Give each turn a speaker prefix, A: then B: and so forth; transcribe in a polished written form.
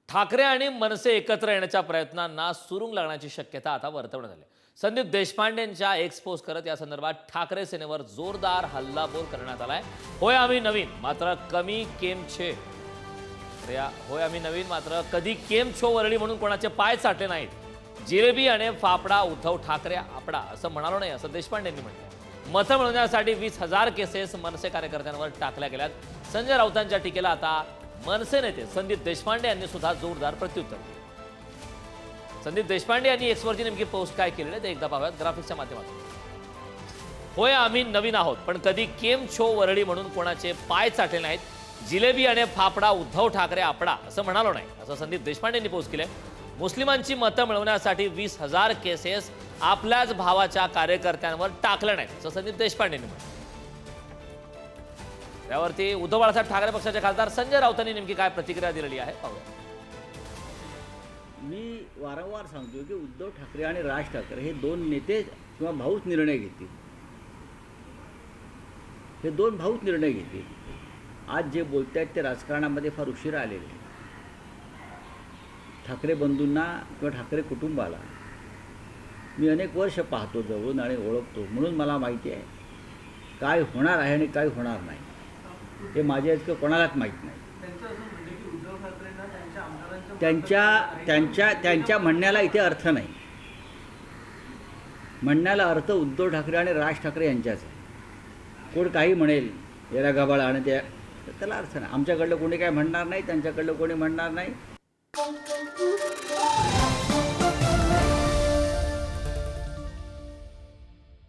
A: ठाकरे आणि मनसे एकत्र येण्याच्या प्रयत्नांना सुरुंग लागण्याची शक्यता आता वर्तवण्यात आली. संदीप देशपांडेंच्या एक्सपोज करत या संदर्भात ठाकरे सेनेवर जोरदार हल्लाबोल करण्यात आलाय. होय आम्ही नवीन मात्र कमी केम छे. होय आम्ही नवीन मात्र कधी केम छो वरळी म्हणून कोणाचे पाय चाटले नाहीत. जिलेबी आणि फाफडा उद्धव ठाकरे आपडा असं म्हणालो नाही असं देशपांडेंनी म्हटलं. मतं मिळवण्यासाठी 20,000 केसेस मनसे कार्यकर्त्यांवर टाकल्या गेल्यात. संजय राऊतांच्या टीकेला आता मनसे नेते संदीप देशपांडे यांनी सुद्धा जोरदार प्रत्युत्तर दिलं. संदीप देशपांडे यांनी एक्सवरची नेमकी पोस्ट काय केलेली आहे ते एकदा पाहूयात ग्राफिक्सच्या माध्यमातून. होय आम्ही नवीन आहोत पण कधी केम छो वरळी म्हणून कोणाचे पाय चाटले नाहीत. जिलेबी आणि फाफडा उद्धव ठाकरे आपडा असं म्हणालो नाही असं संदीप देशपांडेंनी पोस्ट केलंय. मुस्लिमांची मतं मिळवण्यासाठी 20,000 केसेस आपल्याच भावाच्या कार्यकर्त्यांवर टाकल्या नाहीत असं संदीप देशपांडेंनी म्हटलं. त्यावरती उद्धव बाळासाहेब ठाकरे पक्षाचे खासदार संजय राऊतांनी नेमकी काय प्रतिक्रिया दिलेली आहे पाहूया.
B: मी वारंवार सांगतो की उद्धव ठाकरे आणि राज ठाकरे हे दोन नेते किंवा भाऊच निर्णय घेतील. हे दोन भाऊच निर्णय घेतील. आज जे बोलत आहेत ते राजकारणामध्ये फार उशिरा आलेले. ठाकरे बंधूंना किंवा ठाकरे कुटुंबाला मी अनेक वर्ष पाहतो जवळून आणि ओळखतो, म्हणून मला माहिती आहे काय होणार आहे आणि काय होणार नाही हे माझ्या इतकं कोणालाच माहीत नाही. त्यांच्या म्हणण्याला इथे अर्थ नाही. म्हणण्याला अर्थ उद्धव ठाकरे आणि राज ठाकरे यांच्याच आहे. कोण काही म्हणेल याला गबाळ आणि त्याला अर्थ नाही. आमच्याकडलं कोणी काय म्हणणार नाही, त्यांच्याकडलं कोणी म्हणणार नाही.